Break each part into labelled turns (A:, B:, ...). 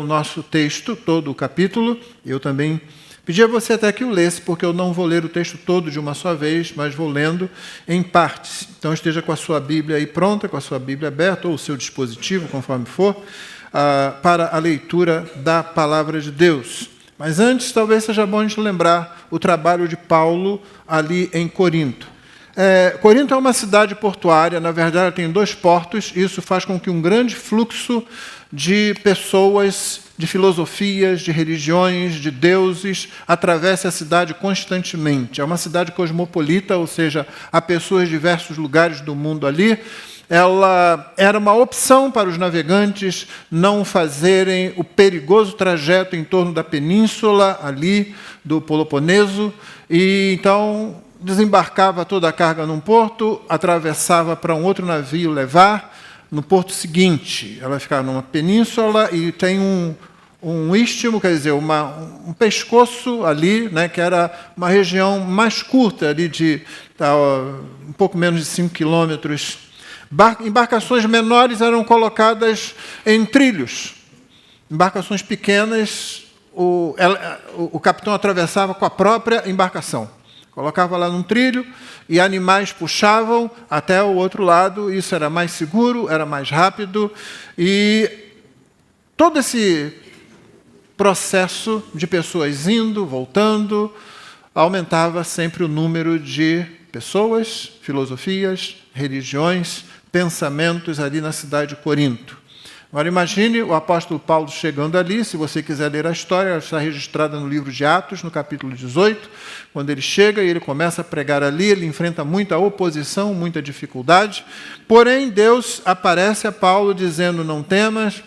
A: nosso texto, todo o capítulo. Eu também pedi a você até que o lesse, porque eu não vou ler o texto todo de uma só vez, mas vou lendo em partes. Então esteja com a sua Bíblia aí pronta, com a sua Bíblia aberta, ou o seu dispositivo, conforme for, para a leitura da Palavra de Deus. Mas antes, talvez seja bom a gente lembrar o trabalho de Paulo ali em Corinto. Corinto é uma cidade portuária, na verdade ela tem 2 portos, isso faz com que um grande fluxo de pessoas, de filosofias, de religiões, de deuses, atravesse a cidade constantemente. É uma cidade cosmopolita, ou seja, há pessoas de diversos lugares do mundo ali. Ela era uma opção para os navegantes não fazerem o perigoso trajeto em torno da península ali do Peloponeso, e então desembarcava toda a carga num porto, atravessava para um outro navio levar no porto seguinte. Ela ficava numa península e tem um istmo, quer dizer, um pescoço ali, né, que era uma região mais curta, ali de um pouco menos de 5 quilômetros. Embarcações menores eram colocadas em trilhos. Embarcações pequenas, o capitão atravessava com a própria embarcação. Colocava lá num trilho e animais puxavam até o outro lado. Isso era mais seguro, era mais rápido. E todo esse processo de pessoas indo, voltando, aumentava sempre o número de pessoas, filosofias, religiões, pensamentos ali na cidade de Corinto. Agora imagine o apóstolo Paulo chegando ali, se você quiser ler a história, ela está registrada no livro de Atos, no capítulo 18, quando ele chega e ele começa a pregar ali, ele enfrenta muita oposição, muita dificuldade, porém Deus aparece a Paulo dizendo, não temas,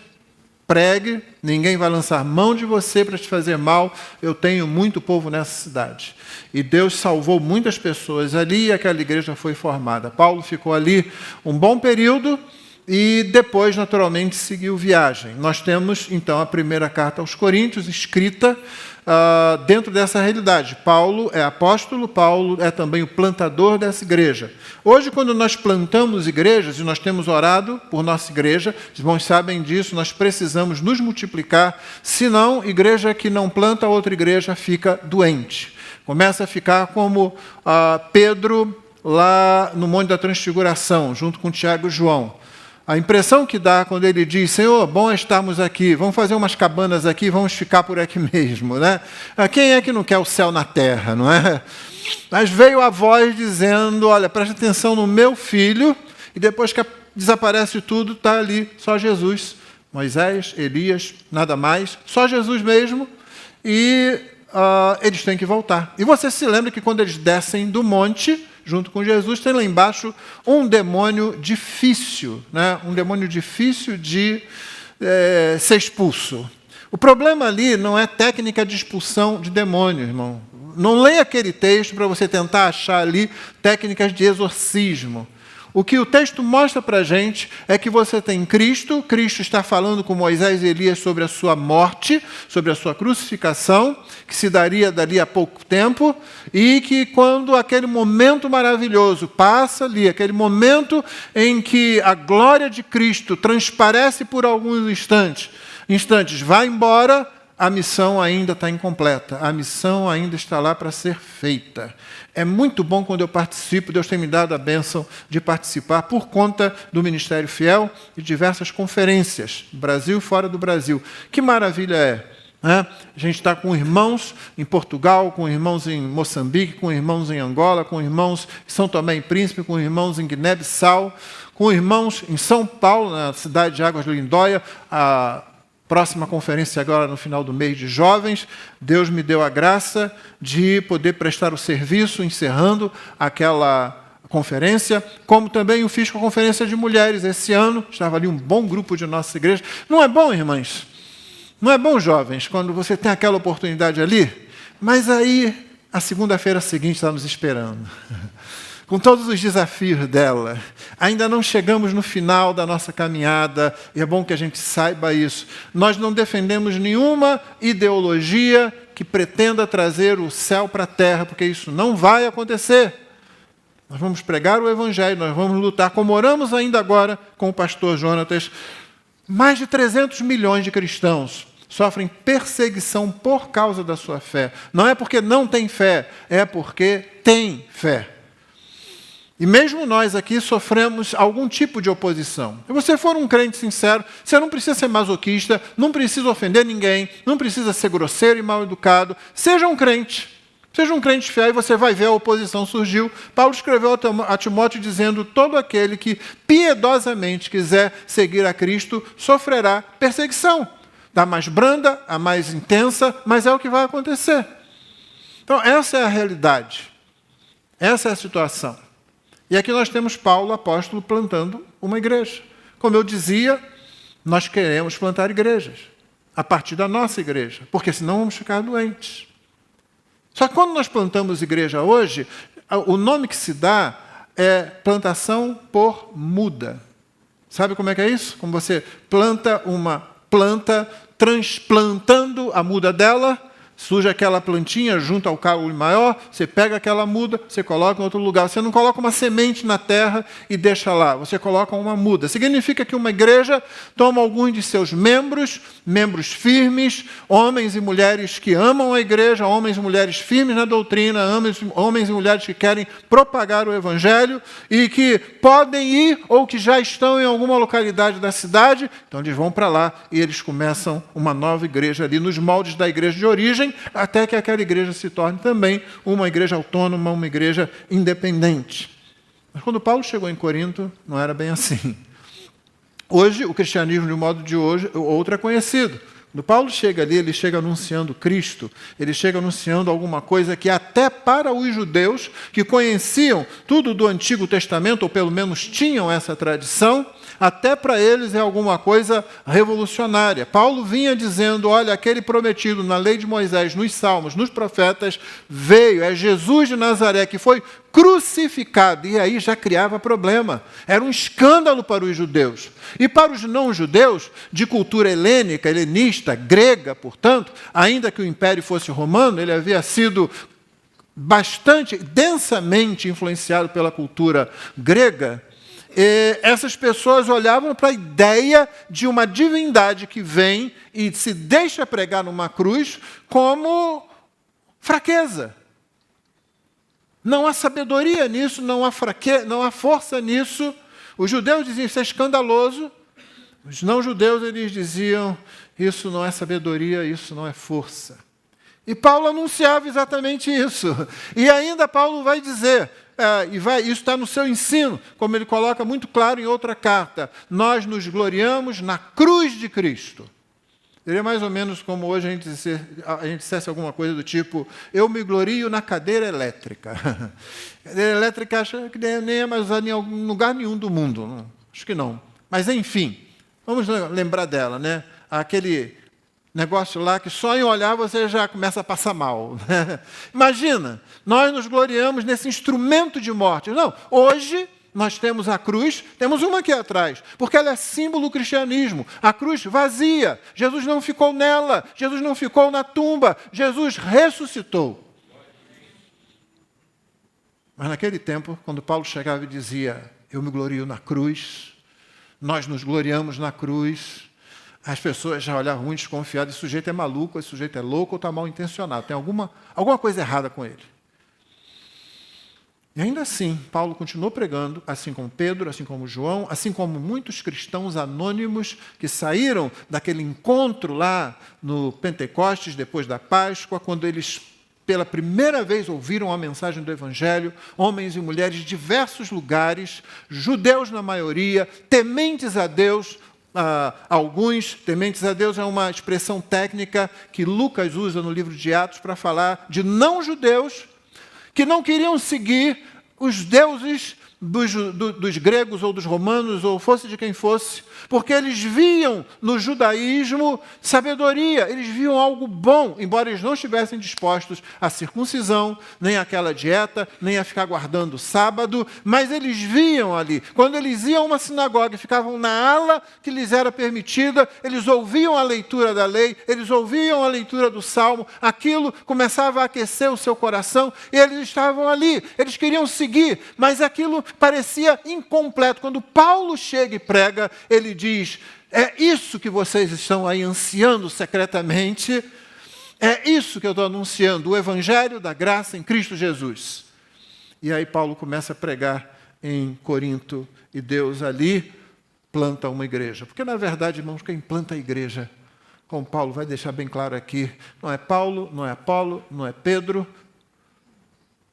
A: pregue, ninguém vai lançar mão de você para te fazer mal, eu tenho muito povo nessa cidade. E Deus salvou muitas pessoas ali e aquela igreja foi formada. Paulo ficou ali um bom período, e depois, naturalmente, seguiu viagem. Nós temos, então, a primeira carta aos Coríntios, escrita dentro dessa realidade. Paulo é apóstolo, Paulo é também o plantador dessa igreja. Hoje, quando nós plantamos igrejas, e nós temos orado por nossa igreja, os irmãos sabem disso, nós precisamos nos multiplicar, senão, igreja que não planta, outra igreja fica doente. Começa a ficar como Pedro lá no Monte da Transfiguração, junto com Tiago e João. A impressão que dá quando ele diz, Senhor, bom é estarmos aqui, vamos fazer umas cabanas aqui, vamos ficar por aqui mesmo, né? Quem é que não quer o céu na terra, não é? Mas veio a voz dizendo, olha, preste atenção no meu filho, e depois que desaparece tudo, está ali só Jesus, Moisés, Elias, nada mais, só Jesus mesmo, e eles têm que voltar. E você se lembra que quando eles descem do monte, junto com Jesus, tem lá embaixo um demônio difícil, né? Um demônio difícil de ser expulso. O problema ali não é técnica de expulsão de demônio, irmão. Não leia aquele texto para você tentar achar ali técnicas de exorcismo. O que o texto mostra para a gente é que você tem Cristo, Cristo está falando com Moisés e Elias sobre a sua morte, sobre a sua crucificação, que se daria dali a pouco tempo, e que quando aquele momento maravilhoso passa ali, aquele momento em que a glória de Cristo transparece por alguns instantes, vai embora, a missão ainda está incompleta, a missão ainda está lá para ser feita. É muito bom quando eu participo, Deus tem me dado a bênção de participar por conta do Ministério Fiel e diversas conferências, Brasil e fora do Brasil. Que maravilha é! A gente está com irmãos em Portugal, com irmãos em Moçambique, com irmãos em Angola, com irmãos em São Tomé e Príncipe, com irmãos em Guiné-Bissau, com irmãos em São Paulo, na cidade de Águas do Lindóia, próxima conferência agora no final do mês de jovens, Deus me deu a graça de poder prestar o serviço, encerrando aquela conferência, como também eu fiz com a conferência de mulheres esse ano, estava ali um bom grupo de nossa igreja. Não é bom, irmãs? Não é bom, jovens, quando você tem aquela oportunidade ali? Mas aí, a segunda-feira seguinte está nos esperando. Com todos os desafios dela. Ainda não chegamos no final da nossa caminhada, e é bom que a gente saiba isso. Nós não defendemos nenhuma ideologia que pretenda trazer o céu para a terra, porque isso não vai acontecer. Nós vamos pregar o Evangelho, nós vamos lutar, como oramos ainda agora com o pastor Jonatas, mais de 300 milhões de cristãos. sofrem perseguição por causa da sua fé. Não é porque não tem fé, é porque tem fé. E mesmo nós aqui sofremos algum tipo de oposição. Se você for um crente sincero, você não precisa ser masoquista, não precisa ofender ninguém, não precisa ser grosseiro e mal educado. Seja um crente fiel e você vai ver a oposição surgiu. Paulo escreveu a Timóteo dizendo: todo aquele que piedosamente quiser seguir a Cristo sofrerá perseguição. Da mais branda, a mais intensa, mas é o que vai acontecer. Então, essa é a realidade. Essa é a situação. E aqui nós temos Paulo, apóstolo, plantando uma igreja. Como eu dizia, nós queremos plantar igrejas, a partir da nossa igreja, porque senão vamos ficar doentes. Só que quando nós plantamos igreja hoje, o nome que se dá é plantação por muda. Sabe como é que é isso? Como você planta uma planta, transplantando a muda dela, surge aquela plantinha junto ao caule maior, você pega aquela muda, você coloca em outro lugar. Você não coloca uma semente na terra e deixa lá, você coloca uma muda. Significa que uma igreja toma alguns de seus membros firmes, homens e mulheres que amam a igreja, homens e mulheres firmes na doutrina, homens e mulheres que querem propagar o evangelho e que podem ir ou que já estão em alguma localidade da cidade, então eles vão para lá e eles começam uma nova igreja ali nos moldes da igreja de origem, até que aquela igreja se torne também uma igreja autônoma, uma igreja independente. Mas quando Paulo chegou em Corinto, não era bem assim. Hoje, o cristianismo, de um modo de hoje, outro é conhecido. Quando Paulo chega ali, ele chega anunciando Cristo, ele chega anunciando alguma coisa que até para os judeus, que conheciam tudo do Antigo Testamento, ou pelo menos tinham essa tradição, até para eles é alguma coisa revolucionária. Paulo vinha dizendo, olha, aquele prometido na lei de Moisés, nos Salmos, nos profetas, veio, é Jesus de Nazaré, que foi crucificado, e aí já criava problema. Era um escândalo para os judeus. E para os não-judeus, de cultura helênica, helenista, grega, portanto, ainda que o império fosse romano, ele havia sido bastante, densamente influenciado pela cultura grega. E essas pessoas olhavam para a ideia de uma divindade que vem e se deixa pregar numa cruz como fraqueza. Não há sabedoria nisso, não há fraqueza, não há força nisso. Os judeus diziam, isso é escandaloso. Os não-judeus, eles diziam, isso não é sabedoria, isso não é força. E Paulo anunciava exatamente isso. E ainda Paulo vai dizer, isso está no seu ensino, como ele coloca muito claro em outra carta, nós nos gloriamos na cruz de Cristo. Seria mais ou menos como hoje a gente dissesse alguma coisa do tipo, eu me glorio na cadeira elétrica. Cadeira elétrica acho que nem é mais usada em algum lugar nenhum do mundo. Não? Acho que não. Mas, enfim, vamos lembrar dela, né? Aquele negócio lá que só em olhar você já começa a passar mal. Imagina, nós nos gloriamos nesse instrumento de morte. Não, hoje nós temos a cruz, temos uma aqui atrás, porque ela é símbolo do cristianismo. A cruz vazia, Jesus não ficou nela, Jesus não ficou na tumba, Jesus ressuscitou. Mas naquele tempo, quando Paulo chegava e dizia, eu me glorio na cruz, nós nos gloriamos na cruz, as pessoas já olhavam muito desconfiadas, esse sujeito é maluco, esse sujeito é louco ou está mal intencionado, tem alguma coisa errada com ele. E ainda assim, Paulo continuou pregando, assim como Pedro, assim como João, assim como muitos cristãos anônimos que saíram daquele encontro lá no Pentecostes, depois da Páscoa, quando eles pela primeira vez ouviram a mensagem do Evangelho, homens e mulheres de diversos lugares, judeus na maioria, tementes a Deus, alguns, tementes a Deus é uma expressão técnica que Lucas usa no livro de Atos para falar de não-judeus, que não queriam seguir os deuses dos gregos ou dos romanos, ou fosse de quem fosse, porque eles viam no judaísmo sabedoria, eles viam algo bom, embora eles não estivessem dispostos à circuncisão, nem àquela dieta, nem a ficar guardando o sábado, mas eles viam ali, quando eles iam a uma sinagoga e ficavam na ala que lhes era permitida, eles ouviam a leitura da lei, eles ouviam a leitura do salmo, aquilo começava a aquecer o seu coração, e eles estavam ali, eles queriam seguir, mas aquilo parecia incompleto. Quando Paulo chega e prega, ele diz: é isso que vocês estão aí ansiando secretamente, é isso que eu estou anunciando, o Evangelho da graça em Cristo Jesus. E aí Paulo começa a pregar em Corinto, e Deus ali planta uma igreja. Porque, na verdade, irmãos, quem planta a igreja, como Paulo vai deixar bem claro aqui, não é Paulo, não é Apolo, não é Pedro,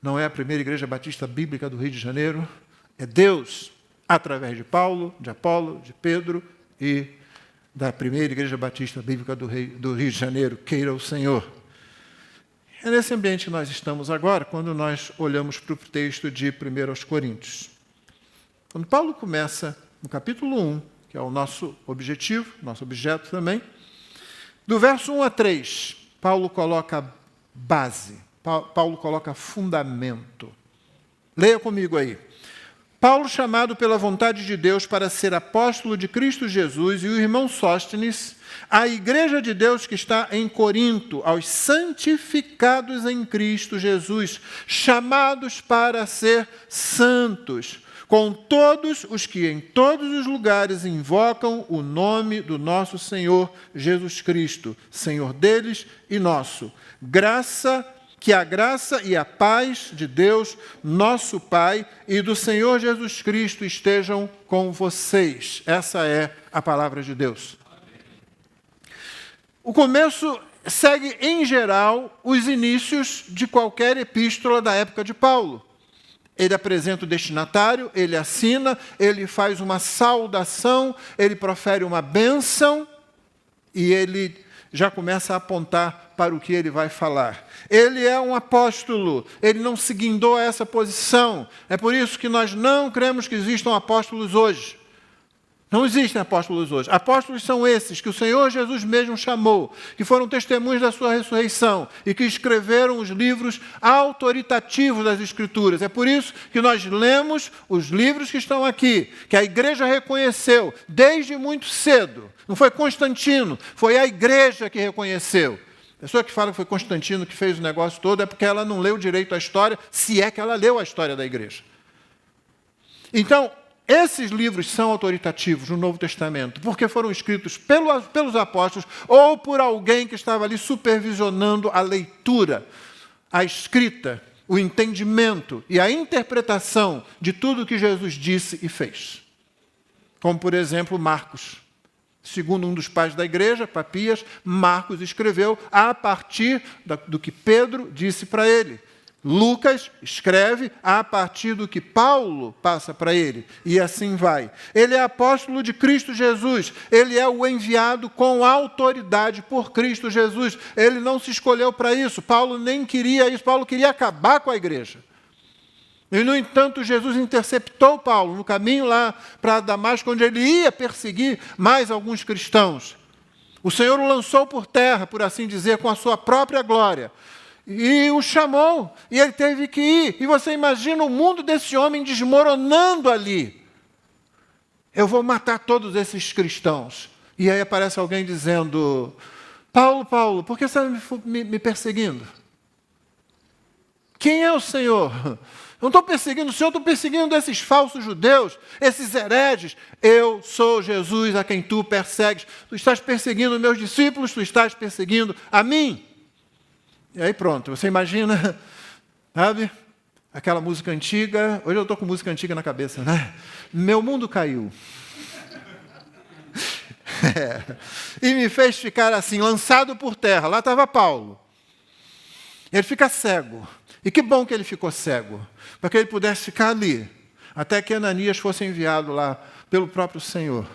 A: não é a primeira igreja batista bíblica do Rio de Janeiro, é Deus, através de Paulo, de Apolo, de Pedro e da primeira igreja batista bíblica do Rio de Janeiro, queira o Senhor. É nesse ambiente que nós estamos agora, quando nós olhamos para o texto de 1 Coríntios. Quando Paulo começa no capítulo 1, que é o nosso objetivo, nosso objeto também, do verso 1 a 3, Paulo coloca base, Paulo coloca fundamento. Leia comigo aí. Paulo, chamado pela vontade de Deus para ser apóstolo de Cristo Jesus, e o irmão Sóstenes, a igreja de Deus que está em Corinto, aos santificados em Cristo Jesus, chamados para ser santos, com todos os que em todos os lugares invocam o nome do nosso Senhor Jesus Cristo, Senhor deles e nosso. Que a graça e a paz de Deus, nosso Pai, e do Senhor Jesus Cristo estejam com vocês. Essa é a palavra de Deus. O começo segue, em geral, os inícios de qualquer epístola da época de Paulo. Ele apresenta o destinatário, ele assina, ele faz uma saudação, ele profere uma bênção e ele já começa a apontar para o que ele vai falar. Ele é um apóstolo, ele não se guindou a essa posição. É por isso que nós não cremos que existam apóstolos hoje. Não existem apóstolos hoje. Apóstolos são esses que o Senhor Jesus mesmo chamou, que foram testemunhas da sua ressurreição e que escreveram os livros autoritativos das Escrituras. É por isso que nós lemos os livros que estão aqui, que a igreja reconheceu desde muito cedo. Não foi Constantino, foi a igreja que reconheceu. A pessoa que fala que foi Constantino que fez o negócio todo é porque ela não leu direito a história, se é que ela leu a história da igreja. Então, esses livros são autoritativos no Novo Testamento, porque foram escritos pelos apóstolos ou por alguém que estava ali supervisionando a leitura, a escrita, o entendimento e a interpretação de tudo o que Jesus disse e fez. Como, por exemplo, Marcos. Segundo um dos pais da igreja, Papias, Marcos escreveu a partir do que Pedro disse para ele. Lucas escreve a partir do que Paulo passa para ele, e assim vai. Ele é apóstolo de Cristo Jesus, ele é o enviado com autoridade por Cristo Jesus. Ele não se escolheu para isso, Paulo nem queria isso, Paulo queria acabar com a igreja. E, no entanto, Jesus interceptou Paulo no caminho lá para Damasco, onde ele ia perseguir mais alguns cristãos. O Senhor o lançou por terra, por assim dizer, com a sua própria glória. E o chamou, e ele teve que ir. E você imagina o mundo desse homem desmoronando ali. Eu vou matar todos esses cristãos. E aí aparece alguém dizendo: Paulo, por que você está me perseguindo? Quem é o Senhor? Eu não estou perseguindo o Senhor, estou perseguindo esses falsos judeus, esses hereges. Eu sou Jesus a quem tu persegues. Tu estás perseguindo meus discípulos, tu estás perseguindo a mim. E aí pronto, você imagina, sabe, aquela música antiga. Hoje eu estou com música antiga na cabeça, né? Meu mundo caiu. E me fez ficar assim, lançado por terra. Lá estava Paulo. Ele fica cego. E que bom que ele ficou cego, para que ele pudesse ficar ali, até que Ananias fosse enviado lá pelo próprio Senhor,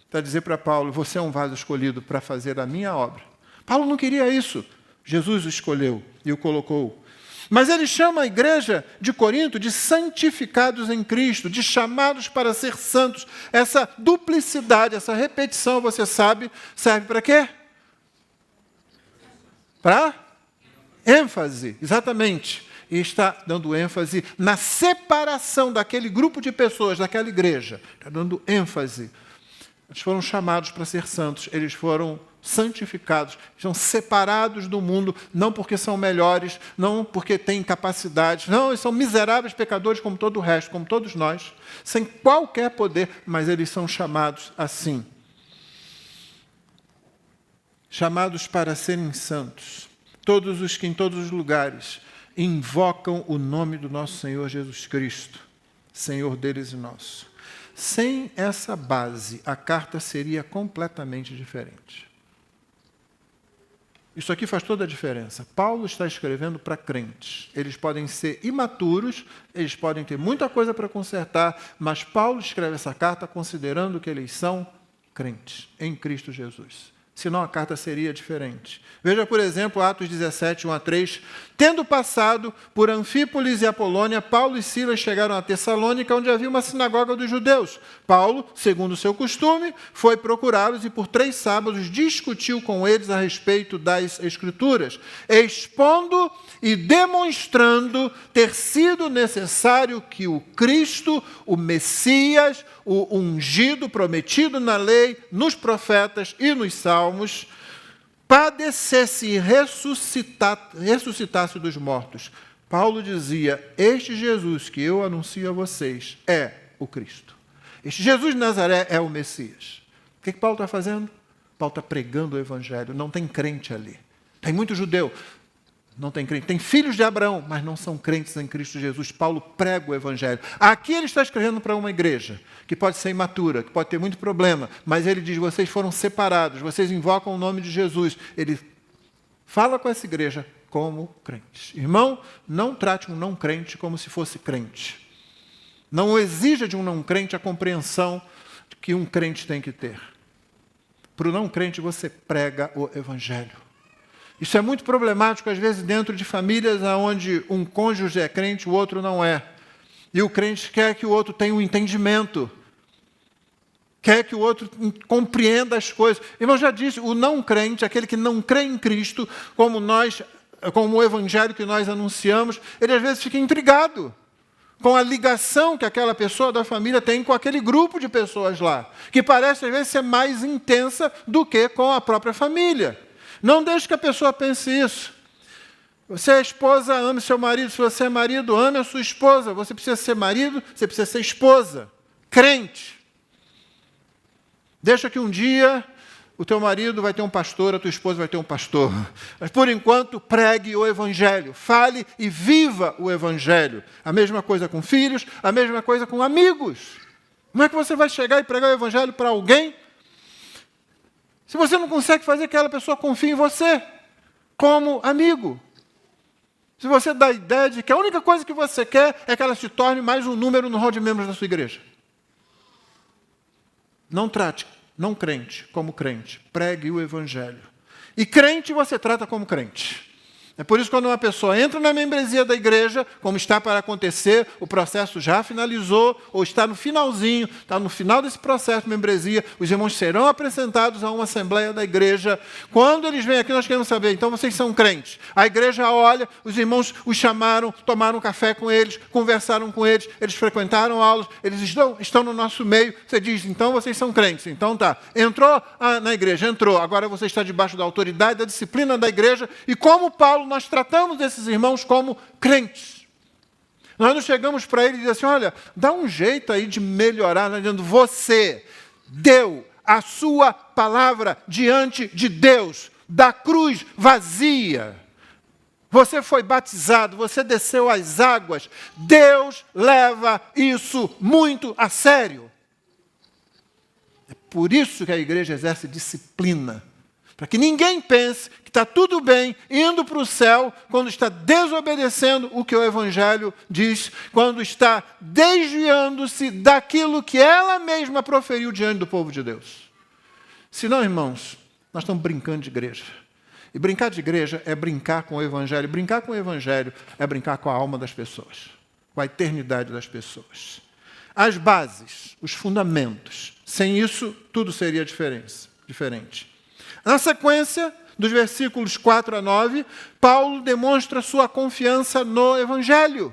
A: para dizer para Paulo: você é um vaso escolhido para fazer a minha obra. Paulo não queria isso. Jesus o escolheu e o colocou. Mas ele chama a igreja de Corinto de santificados em Cristo, de chamados para ser santos. Essa duplicidade, essa repetição, você sabe, serve para quê? Para ênfase, exatamente. E está dando ênfase na separação daquele grupo de pessoas, daquela igreja. Está dando ênfase. Eles foram chamados para ser santos, eles foram santificados, são separados do mundo, não porque são melhores, não porque têm capacidades, não, eles são miseráveis pecadores como todo o resto, como todos nós, sem qualquer poder, mas eles são chamados assim. Chamados para serem santos, todos os que em todos os lugares invocam o nome do nosso Senhor Jesus Cristo, Senhor deles e nosso. Sem essa base, a carta seria completamente diferente. Isso aqui faz toda a diferença. Paulo está escrevendo para crentes. Eles podem ser imaturos, eles podem ter muita coisa para consertar, mas Paulo escreve essa carta considerando que eles são crentes em Cristo Jesus. Senão a carta seria diferente. Veja, por exemplo, Atos 17, 1-3. Tendo passado por Anfípolis e Apolônia, Paulo e Silas chegaram a Tessalônica, onde havia uma sinagoga dos judeus. Paulo, segundo o seu costume, foi procurá-los e por 3 sábados discutiu com eles a respeito das Escrituras, expondo e demonstrando ter sido necessário que o Cristo, o Messias, o ungido, prometido na lei, nos profetas e nos salmos, padecesse e ressuscitasse dos mortos. Paulo dizia, este Jesus que eu anuncio a vocês é o Cristo. Este Jesus de Nazaré é o Messias. O que Paulo está fazendo? Paulo está pregando o Evangelho. Não tem crente ali. Tem muito judeu. Não tem crente. Tem filhos de Abraão, mas não são crentes em Cristo Jesus. Paulo prega o Evangelho. Aqui ele está escrevendo para uma igreja que pode ser imatura, que pode ter muito problema, mas ele diz, vocês foram separados, vocês invocam o nome de Jesus. Ele fala com essa igreja como crentes. Irmão, não trate um não crente como se fosse crente. Não exija de um não crente a compreensão que um crente tem que ter. Para o não crente, você prega o Evangelho. Isso é muito problemático, às vezes, dentro de famílias onde um cônjuge é crente, o outro não é. E o crente quer que o outro tenha um entendimento. Quer que o outro compreenda as coisas. Irmão, já disse, o não crente, aquele que não crê em Cristo, como o Evangelho que nós anunciamos, ele às vezes fica intrigado com a ligação que aquela pessoa da família tem com aquele grupo de pessoas lá, que parece, às vezes, ser mais intensa do que com a própria família. Não deixe que a pessoa pense isso. Você é esposa, ame seu marido. Se você é marido, ame a sua esposa. Você precisa ser marido, você precisa ser esposa. Crente. Deixa que um dia o teu marido vai ter um pastor, a tua esposa vai ter um pastor. Mas, por enquanto, pregue o Evangelho. Fale e viva o Evangelho. A mesma coisa com filhos, a mesma coisa com amigos. Como é que você vai chegar e pregar o Evangelho para alguém se você não consegue fazer que aquela pessoa confie em você como amigo? Se você dá a ideia de que a única coisa que você quer é que ela se torne mais um número no rol de membros da sua igreja. Não trate não crente como crente. Pregue o Evangelho. E crente você trata como crente. É por isso que quando uma pessoa entra na membresia da igreja, como está para acontecer, o processo já finalizou, ou está no finalzinho, está no final desse processo de membresia, os irmãos serão apresentados a uma assembleia da igreja. Quando eles vêm aqui, nós queremos saber, então vocês são crentes. A igreja olha, os irmãos os chamaram, tomaram café com eles, conversaram com eles, eles frequentaram aulas, eles estão no nosso meio. Você diz, então vocês são crentes. Então tá, entrou na igreja, entrou, agora você está debaixo da autoridade, da disciplina da igreja, e como Paulo, nós tratamos esses irmãos como crentes. Nós não chegamos para ele e dizemos assim, olha, dá um jeito aí de melhorar, nós dizendo, você deu a sua palavra diante de Deus, da cruz vazia. Você foi batizado, você desceu as águas. Deus leva isso muito a sério. É por isso que a igreja exerce disciplina. Para que ninguém pense que está tudo bem indo para o céu quando está desobedecendo o que o Evangelho diz, quando está desviando-se daquilo que ela mesma proferiu diante do povo de Deus. Senão, irmãos, nós estamos brincando de igreja. E brincar de igreja é brincar com o Evangelho. Brincar com o Evangelho é brincar com a alma das pessoas, com a eternidade das pessoas. As bases, os fundamentos. Sem isso, tudo seria diferente. Na sequência, dos versículos 4-9, Paulo demonstra sua confiança no Evangelho.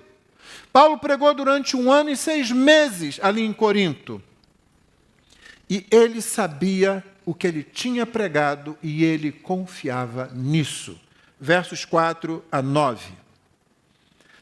A: Paulo pregou durante 1 ano e 6 meses ali em Corinto. E ele sabia o que ele tinha pregado e ele confiava nisso. Versos 4 a 9.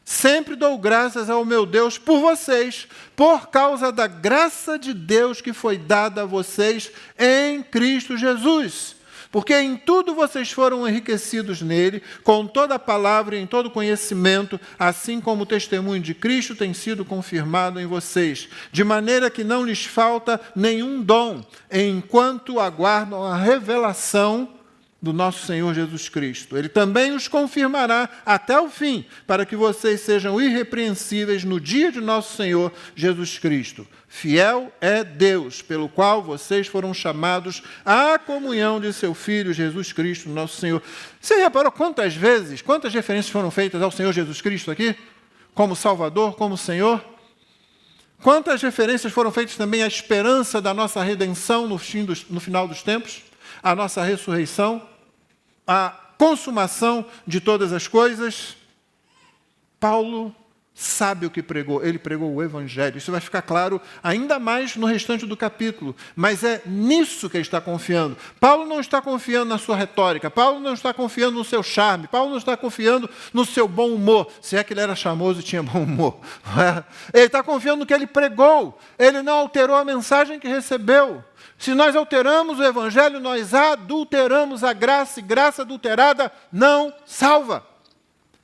A: Sempre dou graças ao meu Deus por vocês, por causa da graça de Deus que foi dada a vocês em Cristo Jesus. Porque em tudo vocês foram enriquecidos nele, com toda a palavra e em todo conhecimento, assim como o testemunho de Cristo tem sido confirmado em vocês, de maneira que não lhes falta nenhum dom, enquanto aguardam a revelação do nosso Senhor Jesus Cristo. Ele também os confirmará até o fim, para que vocês sejam irrepreensíveis no dia de nosso Senhor Jesus Cristo. Fiel é Deus, pelo qual vocês foram chamados à comunhão de seu Filho, Jesus Cristo, nosso Senhor. Você reparou quantas referências foram feitas ao Senhor Jesus Cristo aqui? Como Salvador, como Senhor? Quantas referências foram feitas também à esperança da nossa redenção no final dos tempos? A nossa ressurreição? A consumação de todas as coisas? Paulo sabe o que pregou. Ele pregou o Evangelho. Isso vai ficar claro ainda mais no restante do capítulo. Mas é nisso que ele está confiando. Paulo não está confiando na sua retórica. Paulo não está confiando no seu charme. Paulo não está confiando no seu bom humor. Se é que ele era charmoso e tinha bom humor. Ele está confiando no que ele pregou. Ele não alterou a mensagem que recebeu. Se nós alteramos o Evangelho, nós adulteramos a graça, e graça adulterada não salva.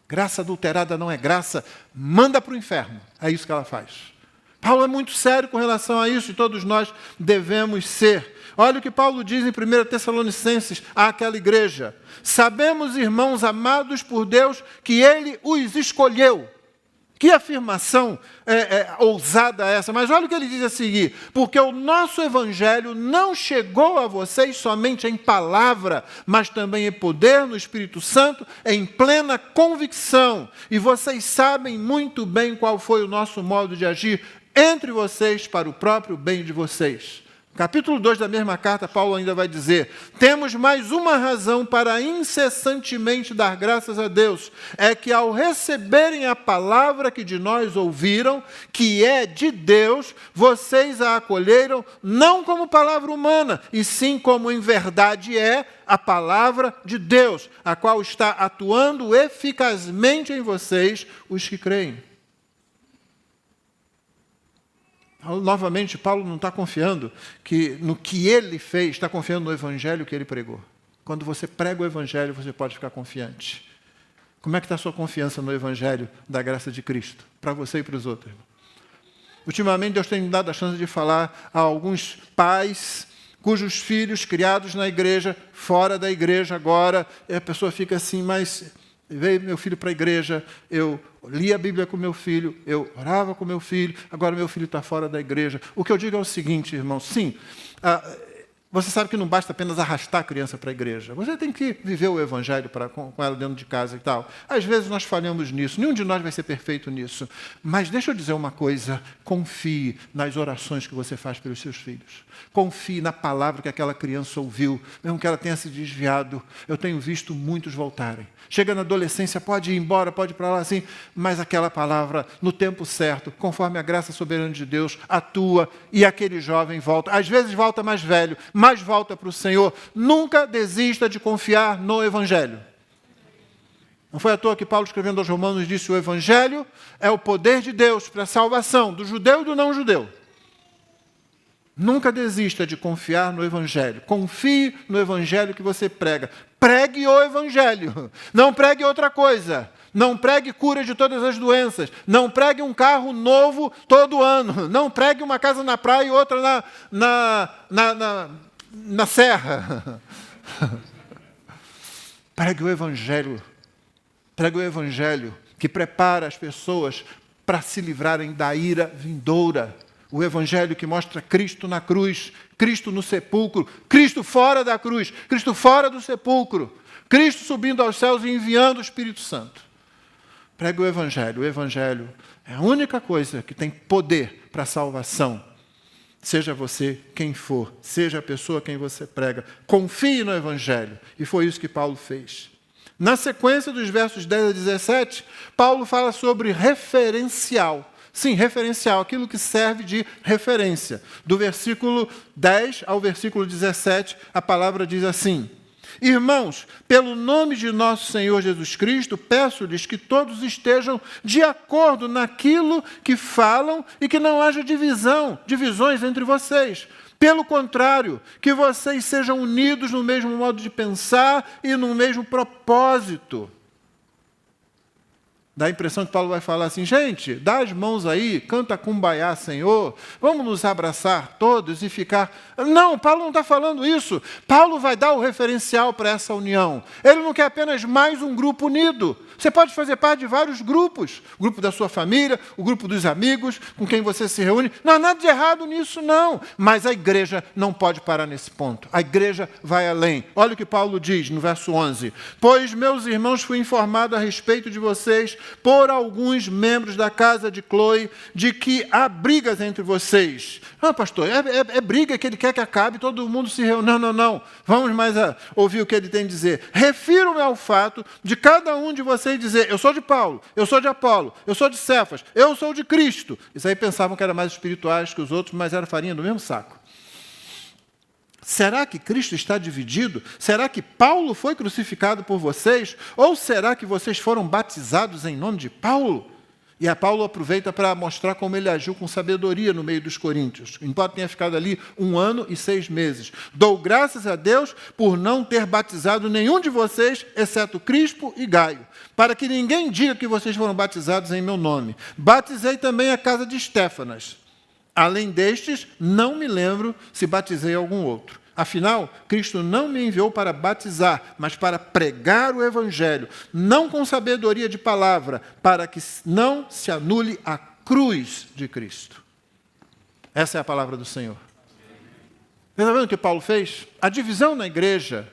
A: Graça adulterada não é graça, manda para o inferno. É isso que ela faz. Paulo é muito sério com relação a isso, e todos nós devemos ser. Olha o que Paulo diz em 1 Tessalonicenses àquela igreja. Sabemos, irmãos amados por Deus, que Ele os escolheu. Que afirmação ousada essa, mas olha o que ele diz a seguir. Porque o nosso Evangelho não chegou a vocês somente em palavra, mas também em poder no Espírito Santo, em plena convicção. E vocês sabem muito bem qual foi o nosso modo de agir entre vocês para o próprio bem de vocês. Capítulo 2 da mesma carta, Paulo ainda vai dizer: temos mais uma razão para incessantemente dar graças a Deus, é que ao receberem a palavra que de nós ouviram, que é de Deus, vocês a acolheram não como palavra humana, e sim como em verdade é a palavra de Deus, a qual está atuando eficazmente em vocês, os que creem. Novamente, Paulo não está confiando no que ele fez, está confiando no Evangelho que ele pregou. Quando você prega o Evangelho, você pode ficar confiante. Como é que está a sua confiança no Evangelho da graça de Cristo? Para você e para os outros. Ultimamente, Deus tem me dado a chance de falar a alguns pais cujos filhos criados na igreja, fora da igreja agora, e a pessoa fica assim, mas veio meu filho para a igreja, eu li a Bíblia com meu filho, eu orava com meu filho, agora meu filho está fora da igreja. O que eu digo é o seguinte, irmão, sim, você sabe que não basta apenas arrastar a criança para a igreja. Você tem que viver o Evangelho com ela dentro de casa e tal. Às vezes nós falhamos nisso, nenhum de nós vai ser perfeito nisso. Mas deixa eu dizer uma coisa, confie nas orações que você faz pelos seus filhos. Confie na palavra que aquela criança ouviu, mesmo que ela tenha se desviado. Eu tenho visto muitos voltarem. Chega na adolescência, pode ir embora, pode ir para lá assim, mas aquela palavra, no tempo certo, conforme a graça soberana de Deus, atua e aquele jovem volta. Às vezes volta mais velho, mas volta para o Senhor. Nunca desista de confiar no Evangelho. Não foi à toa que Paulo, escrevendo aos Romanos, disse: o Evangelho é o poder de Deus para a salvação do judeu e do não-judeu. Nunca desista de confiar no Evangelho. Confie no Evangelho que você prega. Pregue o Evangelho. Não pregue outra coisa. Não pregue cura de todas as doenças. Não pregue um carro novo todo ano. Não pregue uma casa na praia e outra na serra. Pregue o Evangelho. Pregue o Evangelho que prepara as pessoas para se livrarem da ira vindoura. O Evangelho que mostra Cristo na cruz, Cristo no sepulcro, Cristo fora da cruz, Cristo fora do sepulcro, Cristo subindo aos céus e enviando o Espírito Santo. Pregue o Evangelho. O Evangelho é a única coisa que tem poder para a salvação. Seja você quem for, seja a pessoa a quem você prega, confie no Evangelho. E foi isso que Paulo fez. Na sequência dos versos 10 a 17, Paulo fala sobre referencial. Sim, referencial, aquilo que serve de referência. Do versículo 10 ao versículo 17, a palavra diz assim: Irmãos, pelo nome de nosso Senhor Jesus Cristo, peço-lhes que todos estejam de acordo naquilo que falam e que não haja divisões entre vocês. Pelo contrário, que vocês sejam unidos no mesmo modo de pensar e no mesmo propósito. Dá a impressão que Paulo vai falar assim: gente, dá as mãos aí, canta Kumbaya, Senhor, vamos nos abraçar todos e ficar... Não, Paulo não está falando isso. Paulo vai dar o referencial para essa união. Ele não quer apenas mais um grupo unido. Você pode fazer parte de vários grupos. O grupo da sua família, o grupo dos amigos, com quem você se reúne. Não há nada de errado nisso, não. Mas a igreja não pode parar nesse ponto. A igreja vai além. Olha o que Paulo diz no verso 11. Pois, meus irmãos, fui informado a respeito de vocês por alguns membros da casa de Cloe, de que há brigas entre vocês. Ah, pastor, é briga que ele quer que acabe, todo mundo se reúne. Não. Vamos mais ouvir o que ele tem a dizer. Refiro-me ao fato de cada um de vocês dizer: eu sou de Paulo, eu sou de Apolo, eu sou de Cefas, eu sou de Cristo. Isso aí pensavam que eram mais espirituais que os outros, mas era farinha do mesmo saco. Será que Cristo está dividido? Será que Paulo foi crucificado por vocês? Ou será que vocês foram batizados em nome de Paulo? E a Paulo aproveita para mostrar como ele agiu com sabedoria no meio dos coríntios. Embora tenha ficado ali 1 ano e 6 meses. Dou graças a Deus por não ter batizado nenhum de vocês, exceto Crispo e Gaio, para que ninguém diga que vocês foram batizados em meu nome. Batizei também a casa de Estéfanas. Além destes, não me lembro se batizei algum outro. Afinal, Cristo não me enviou para batizar, mas para pregar o Evangelho, não com sabedoria de palavra, para que não se anule a cruz de Cristo. Essa é a palavra do Senhor. Você está vendo o que Paulo fez? A divisão na igreja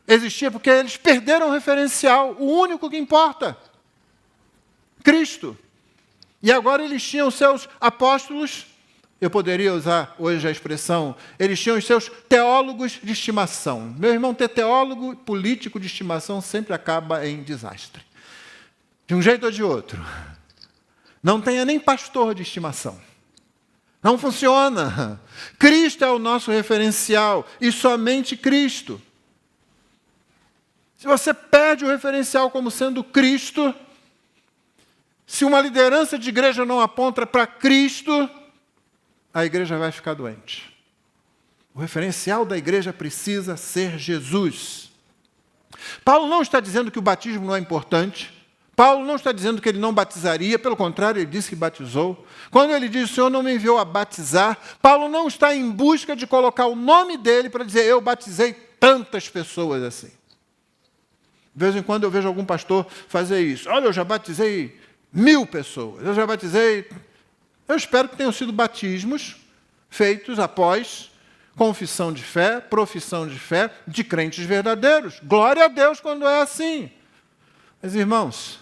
A: existia porque eles perderam o referencial, o único que importa: Cristo. E agora eles tinham os seus apóstolos, eu poderia usar hoje a expressão, eles tinham os seus teólogos de estimação. Meu irmão, ter teólogo político de estimação sempre acaba em desastre. De um jeito ou de outro. Não tenha nem pastor de estimação. Não funciona. Cristo é o nosso referencial e somente Cristo. Se você perde o referencial como sendo Cristo, se uma liderança de igreja não aponta para Cristo, a igreja vai ficar doente. O referencial da igreja precisa ser Jesus. Paulo não está dizendo que o batismo não é importante. Paulo não está dizendo que ele não batizaria. Pelo contrário, ele disse que batizou. Quando ele diz: o Senhor não me enviou a batizar, Paulo não está em busca de colocar o nome dele para dizer: eu batizei tantas pessoas assim. De vez em quando eu vejo algum pastor fazer isso. Olha, eu já batizei 1000 pessoas. Eu já batizei... Eu espero que tenham sido batismos feitos após confissão de fé, profissão de fé, de crentes verdadeiros. Glória a Deus quando é assim. Mas, irmãos,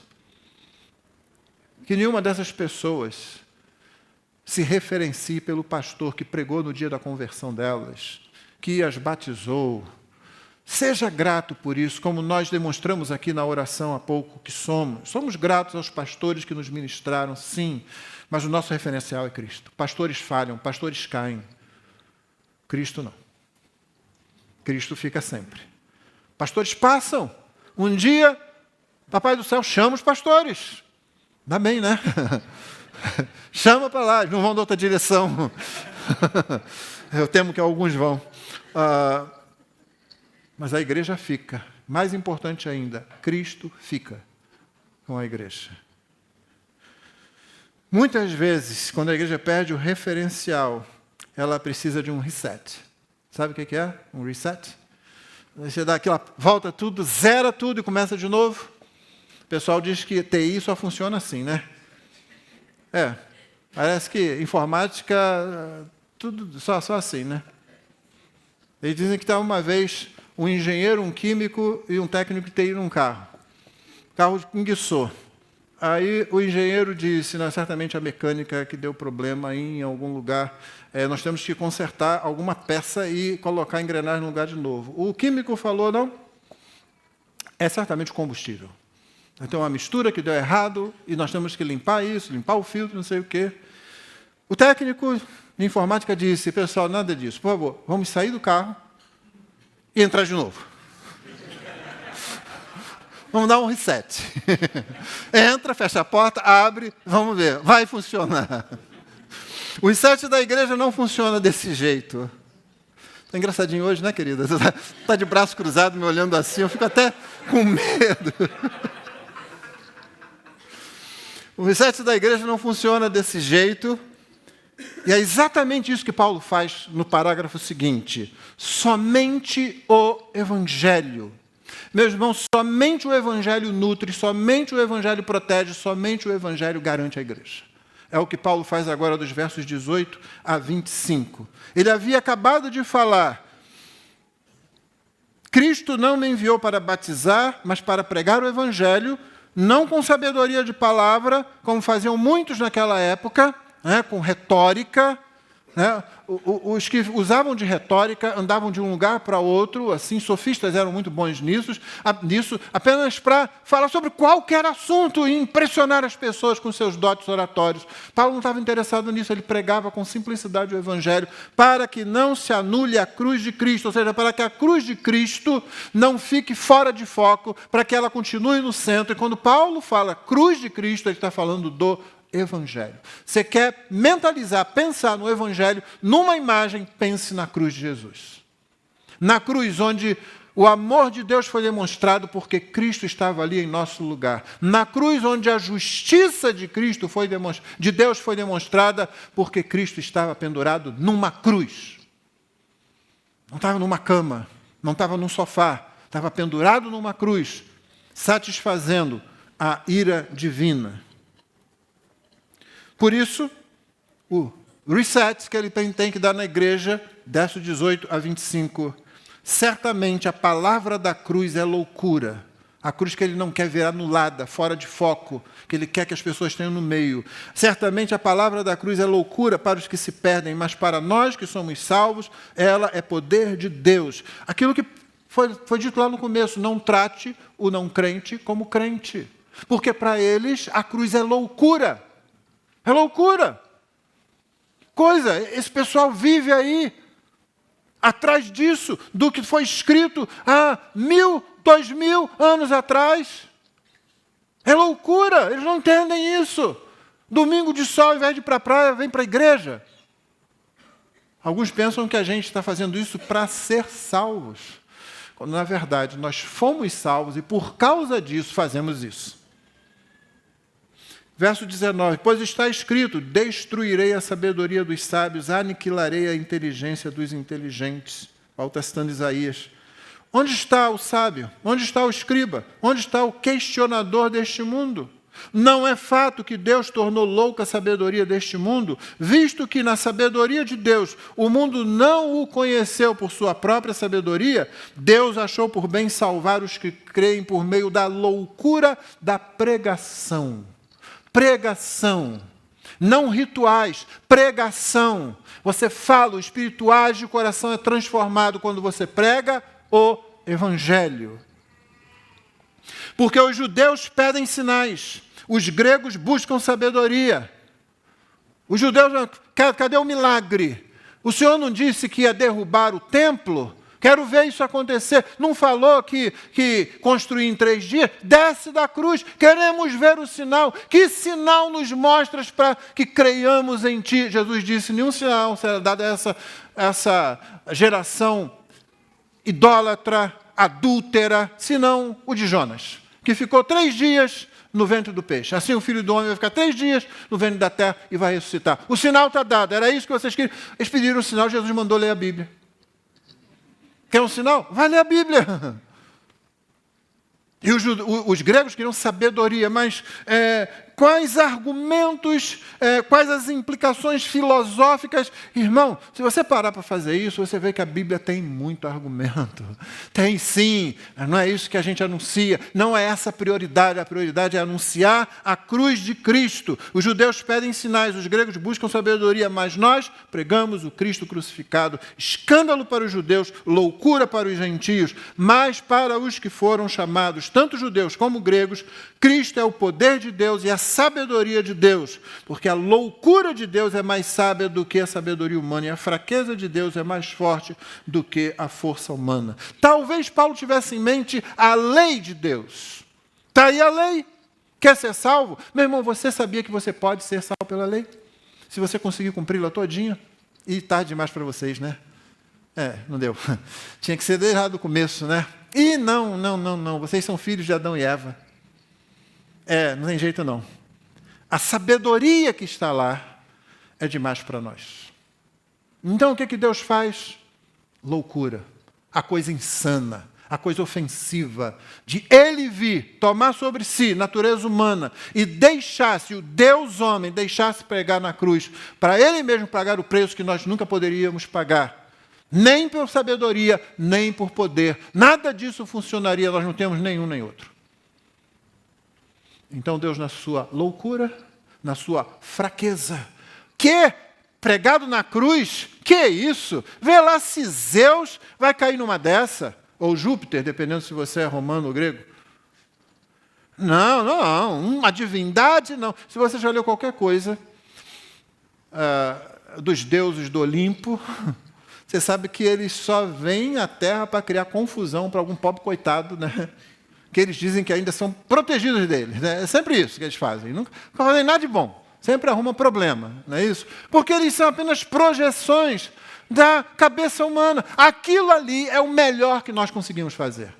A: que nenhuma dessas pessoas se referencie pelo pastor que pregou no dia da conversão delas, que as batizou. Seja grato por isso, como nós demonstramos aqui na oração há pouco que somos. Somos gratos aos pastores que nos ministraram, sim, mas o nosso referencial é Cristo. Pastores falham, pastores caem. Cristo não. Cristo fica sempre. Pastores passam. Um dia, Papai do Céu chama os pastores. Dá bem, né? Chama para lá, não vão de outra direção. Eu temo que alguns vão. Mas a igreja fica. Mais importante ainda, Cristo fica com a igreja. Muitas vezes, quando a igreja perde o referencial, ela precisa de um reset. Sabe o que é um reset? Você dá aquela, volta tudo, zera tudo e começa de novo. O pessoal diz que TI só funciona assim, né? Parece que informática, tudo só assim, né? Eles dizem que estava uma vez um engenheiro, um químico e um técnico de TI num carro. O carro enguiçou. Aí o engenheiro disse: não, certamente a mecânica que deu problema em algum lugar, nós temos que consertar alguma peça e colocar a engrenagem no lugar de novo. O químico falou: não, é certamente o combustível. Então, uma mistura que deu errado e nós temos que limpar isso, limpar o filtro, não sei o quê. O técnico de informática disse, pessoal, nada disso, por favor, vamos sair do carro e entrar de novo. Vamos dar um reset. Entra, fecha a porta, abre, vamos ver, vai funcionar. O reset da igreja não funciona desse jeito. Está engraçadinho hoje, né, querida? Você está de braço cruzado me olhando assim, eu fico até com medo. O reset da igreja não funciona desse jeito. E é exatamente isso que Paulo faz no parágrafo seguinte. Somente o Evangelho. Meus irmãos, somente o Evangelho nutre, somente o Evangelho protege, somente o Evangelho garante a igreja. É o que Paulo faz agora dos versos 18 a 25. Ele havia acabado de falar: Cristo não me enviou para batizar, mas para pregar o Evangelho, não com sabedoria de palavra, como faziam muitos naquela época, com retórica. Os que usavam de retórica andavam de um lugar para outro, assim, sofistas eram muito bons nisso, apenas para falar sobre qualquer assunto e impressionar as pessoas com seus dotes oratórios. Paulo não estava interessado nisso, ele pregava com simplicidade o Evangelho, para que não se anule a cruz de Cristo, ou seja, para que a cruz de Cristo não fique fora de foco, para que ela continue no centro. E quando Paulo fala cruz de Cristo, ele está falando do Evangelho. Você quer mentalizar, pensar no Evangelho, numa imagem, pense na cruz de Jesus. Na cruz onde o amor de Deus foi demonstrado porque Cristo estava ali em nosso lugar. Na cruz onde a justiça de Cristo de Deus foi demonstrada porque Cristo estava pendurado numa cruz. Não estava numa cama, não estava num sofá, estava pendurado numa cruz, satisfazendo a ira divina. Por isso, o reset que ele tem que dar na igreja, verso 18 a 25. Certamente a palavra da cruz é loucura. A cruz que ele não quer ver anulada, fora de foco, que ele quer que as pessoas tenham no meio. Certamente a palavra da cruz é loucura para os que se perdem, mas para nós que somos salvos, ela é poder de Deus. Aquilo que foi dito lá no começo, não trate o não crente como crente. Porque para eles a cruz é loucura. É loucura. Esse pessoal vive aí, atrás disso, do que foi escrito há 1000, 2000 anos atrás. É loucura, eles não entendem isso. Domingo de sol, ao invés de ir para a praia, vem para a igreja. Alguns pensam que a gente está fazendo isso para ser salvos, quando, na verdade, nós fomos salvos e, por causa disso, fazemos isso. Verso 19, pois está escrito, destruirei a sabedoria dos sábios, aniquilarei a inteligência dos inteligentes. Paulo está citando Isaías. Onde está o sábio? Onde está o escriba? Onde está o questionador deste mundo? Não é fato que Deus tornou louca a sabedoria deste mundo, visto que na sabedoria de Deus o mundo não o conheceu por sua própria sabedoria, Deus achou por bem salvar os que creem por meio da loucura da pregação. Pregação, não rituais, pregação. Você fala, o Espírito age, o coração é transformado quando você prega o Evangelho. Porque os judeus pedem sinais, os gregos buscam sabedoria. Os judeus, cadê o milagre? O Senhor não disse que ia derrubar o templo? Quero ver isso acontecer. Não falou que construir em 3 dias? Desce da cruz. Queremos ver o sinal. Que sinal nos mostras para que creiamos em Ti? Jesus disse, nenhum sinal será dado a essa geração idólatra, adúltera, senão o de Jonas, que ficou 3 dias no ventre do peixe. Assim o Filho do Homem vai ficar 3 dias no ventre da terra e vai ressuscitar. O sinal está dado. Era isso que vocês queriam. Eles pediram o sinal, Jesus mandou ler a Bíblia. Quer um sinal? Vai ler a Bíblia. E os gregos queriam sabedoria, mas quais argumentos, quais as implicações filosóficas. Irmão, se você parar para fazer isso, você vê que a Bíblia tem muito argumento. Tem sim, mas não é isso que a gente anuncia, não é essa a prioridade é anunciar a cruz de Cristo. Os judeus pedem sinais, os gregos buscam sabedoria, mas nós pregamos o Cristo crucificado, escândalo para os judeus, loucura para os gentios, mas para os que foram chamados, tanto judeus como gregos, Cristo é o poder de Deus e a sabedoria de Deus, porque a loucura de Deus é mais sábia do que a sabedoria humana e a fraqueza de Deus é mais forte do que a força humana. Talvez Paulo tivesse em mente a lei de Deus. Está aí a lei. Quer ser salvo? Meu irmão, você sabia que você pode ser salvo pela lei? Se você conseguir cumpri-la todinha, e tarde demais para vocês, né? Não deu. Tinha que ser desde lá do começo, né? E não. Vocês são filhos de Adão e Eva. Não tem jeito não. A sabedoria que está lá é demais para nós. Então o que Deus faz? Loucura. A coisa insana, a coisa ofensiva, de Ele vir, tomar sobre si natureza humana e deixasse, o Deus homem, deixasse pregar na cruz, para Ele mesmo pagar o preço que nós nunca poderíamos pagar. Nem por sabedoria, nem por poder. Nada disso funcionaria, nós não temos nenhum nem outro. Então Deus, na sua loucura, na sua fraqueza, pregado na cruz, que é isso? Vê lá se Zeus vai cair numa dessa, ou Júpiter, dependendo se você é romano ou grego. Não, uma divindade não. Se você já leu qualquer coisa dos deuses do Olimpo, você sabe que eles só vêm à Terra para criar confusão para algum pobre coitado, né? Que eles dizem que ainda são protegidos deles. Né? É sempre isso que eles fazem. Nunca fazem nada de bom. Sempre arrumam problema. Não é isso? Porque eles são apenas projeções da cabeça humana. Aquilo ali é o melhor que nós conseguimos fazer.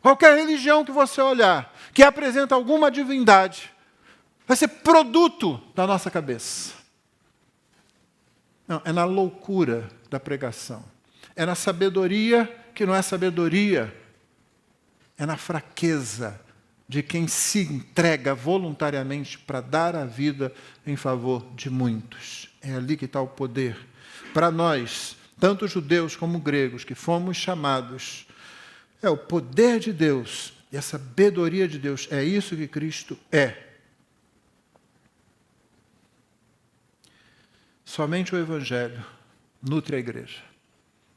A: Qualquer religião que você olhar, que apresenta alguma divindade, vai ser produto da nossa cabeça. Não, é na loucura da pregação. É na sabedoria que não é sabedoria. É na fraqueza de quem se entrega voluntariamente para dar a vida em favor de muitos. É ali que está o poder. Para nós, tanto judeus como gregos, que fomos chamados, é o poder de Deus e a sabedoria de Deus. É isso que Cristo é. Somente o Evangelho nutre a igreja,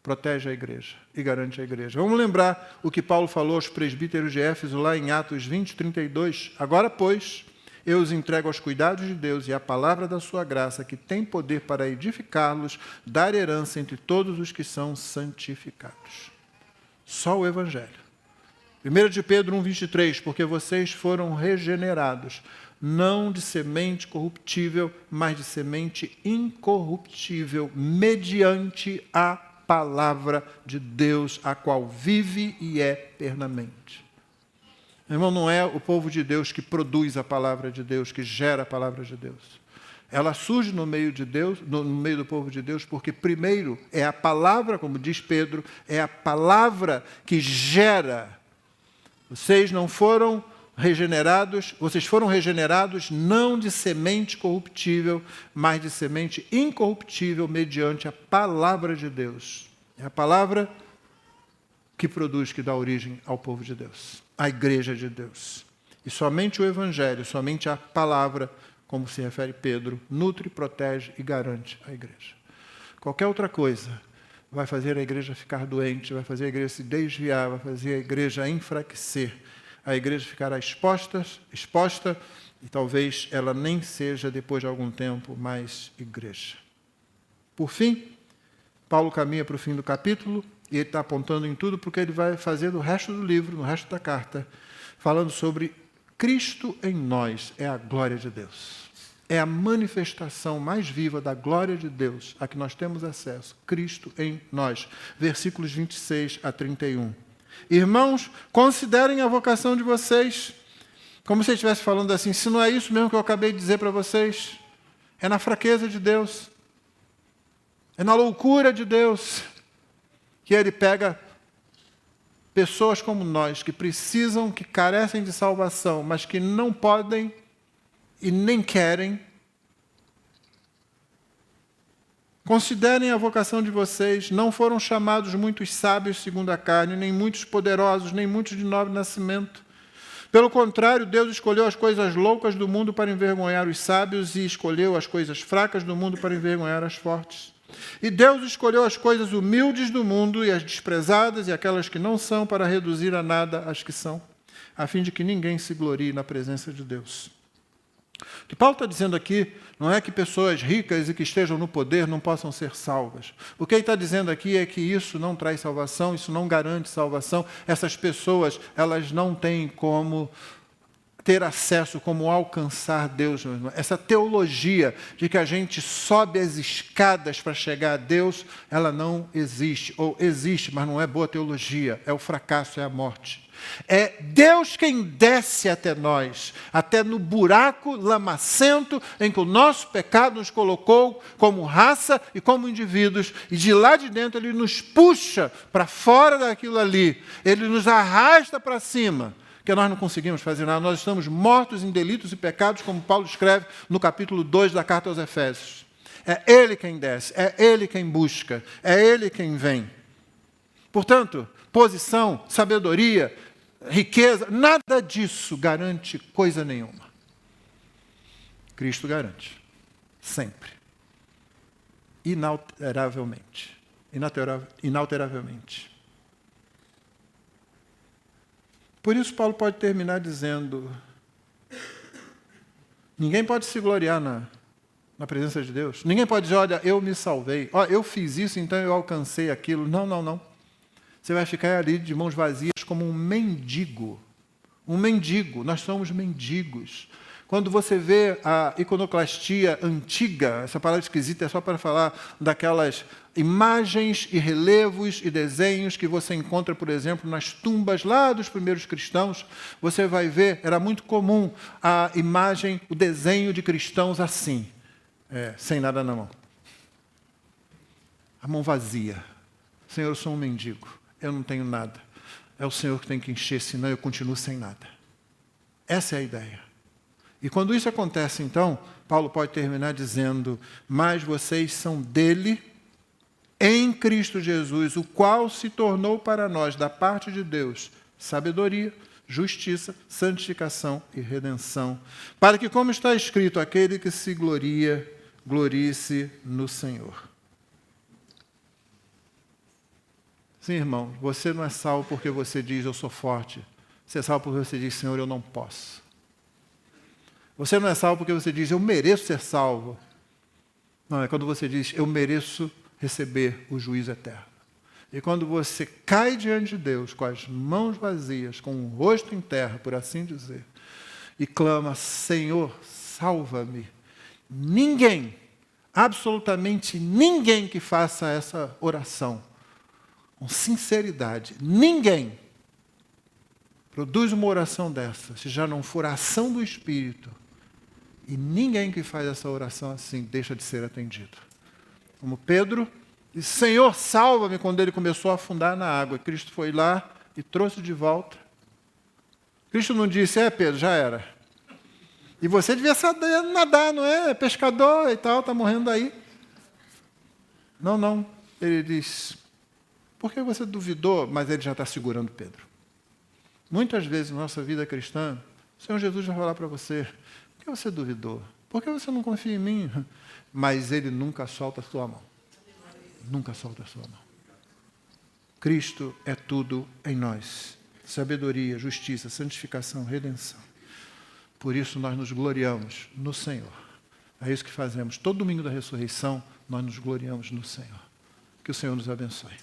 A: protege a igreja e garante a igreja. Vamos lembrar o que Paulo falou aos presbíteros de Éfeso, lá em Atos 20, 32. Agora, pois, eu os entrego aos cuidados de Deus e à palavra da sua graça, que tem poder para edificá-los, dar herança entre todos os que são santificados. Só o Evangelho. 1 de Pedro 1, 23, porque vocês foram regenerados, não de semente corruptível, mas de semente incorruptível, mediante a palavra de Deus, a qual vive e é eternamente. Irmão, não é o povo de Deus que produz a palavra de Deus, que gera a palavra de Deus. Ela surge no meio de Deus, no meio do povo de Deus, porque primeiro é a palavra, como diz Pedro, é a palavra que gera. Vocês foram regenerados não de semente corruptível, mas de semente incorruptível mediante a palavra de Deus. É a palavra que produz, que dá origem ao povo de Deus, à igreja de Deus. E somente o Evangelho, somente a palavra, como se refere Pedro, nutre, protege e garante a igreja. Qualquer outra coisa vai fazer a igreja ficar doente, vai fazer a igreja se desviar, vai fazer a igreja enfraquecer. A igreja ficará exposta e talvez ela nem seja, depois de algum tempo, mais igreja. Por fim, Paulo caminha para o fim do capítulo e ele está apontando em tudo porque ele vai fazer no resto do livro, no resto da carta, falando sobre Cristo em nós, é a glória de Deus. É a manifestação mais viva da glória de Deus a que nós temos acesso. Cristo em nós. Versículos 26 a 31. Irmãos, considerem a vocação de vocês, como se ele estivesse falando assim, se não é isso mesmo que eu acabei de dizer para vocês, é na fraqueza de Deus, é na loucura de Deus, que Ele pega pessoas como nós, que precisam, que carecem de salvação, mas que não podem e nem querem. Considerem a vocação de vocês, não foram chamados muitos sábios segundo a carne, nem muitos poderosos, nem muitos de nobre nascimento. Pelo contrário, Deus escolheu as coisas loucas do mundo para envergonhar os sábios e escolheu as coisas fracas do mundo para envergonhar as fortes. E Deus escolheu as coisas humildes do mundo e as desprezadas e aquelas que não são para reduzir a nada as que são, a fim de que ninguém se glorie na presença de Deus. O que Paulo está dizendo aqui não é que pessoas ricas e que estejam no poder não possam ser salvas. O que ele está dizendo aqui é que isso não traz salvação, isso não garante salvação. Essas pessoas, elas não têm como ter acesso, como alcançar Deus. Essa teologia de que a gente sobe as escadas para chegar a Deus, ela não existe. Ou existe, mas não é boa teologia, é o fracasso, é a morte. É Deus quem desce até nós, até no buraco lamacento em que o nosso pecado nos colocou como raça e como indivíduos, e de lá de dentro Ele nos puxa para fora daquilo ali, Ele nos arrasta para cima, que nós não conseguimos fazer nada, nós estamos mortos em delitos e pecados, como Paulo escreve no capítulo 2 da carta aos Efésios. É Ele quem desce, é Ele quem busca, é Ele quem vem. Portanto, posição, sabedoria, riqueza, nada disso garante coisa nenhuma. Cristo garante. Sempre. Inalteravelmente. Inalteravelmente. Por isso Paulo pode terminar dizendo: ninguém pode se gloriar na presença de Deus. Ninguém pode dizer, olha, eu me salvei. Olha, eu fiz isso, então eu alcancei aquilo. Não, não, não. Você vai ficar ali de mãos vazias como um mendigo. Um mendigo. Nós somos mendigos. Quando você vê a iconoclastia antiga, essa palavra esquisita é só para falar daquelas imagens e relevos e desenhos que você encontra, por exemplo, nas tumbas lá dos primeiros cristãos, você vai ver, era muito comum a imagem, o desenho de cristãos assim, sem nada na mão. A mão vazia. Senhor, eu sou um mendigo. Eu não tenho nada. É o Senhor que tem que encher, senão eu continuo sem nada. Essa é a ideia. E quando isso acontece, então, Paulo pode terminar dizendo: mas vocês são dele, em Cristo Jesus, o qual se tornou para nós, da parte de Deus, sabedoria, justiça, santificação e redenção, para que, como está escrito, aquele que se gloria, glorie-se no Senhor. Sim, irmão, você não é salvo porque você diz, eu sou forte. Você é salvo porque você diz, Senhor, eu não posso. Você não é salvo porque você diz, eu mereço ser salvo. Não, é quando você diz, eu mereço receber o juízo eterno. E quando você cai diante de Deus com as mãos vazias, com o rosto em terra, por assim dizer, e clama, Senhor, salva-me. Ninguém, absolutamente ninguém que faça essa oração com sinceridade, ninguém produz uma oração dessa, se já não for a ação do Espírito, e ninguém que faz essa oração assim deixa de ser atendido. Como Pedro disse, Senhor, salva-me, quando ele começou a afundar na água. Cristo foi lá e trouxe de volta. Cristo não disse, Pedro, já era. E você devia saber nadar, não é? É pescador e tal, está morrendo aí. Não, não. Ele diz, por que você duvidou? Mas ele já está segurando Pedro. Muitas vezes na nossa vida cristã, o Senhor Jesus vai falar para você, por que você duvidou? Por que você não confia em mim? Mas Ele nunca solta a sua mão. Nunca solta a sua mão. Cristo é tudo em nós. Sabedoria, justiça, santificação, redenção. Por isso nós nos gloriamos no Senhor. É isso que fazemos. Todo domingo da ressurreição, nós nos gloriamos no Senhor. Que o Senhor nos abençoe.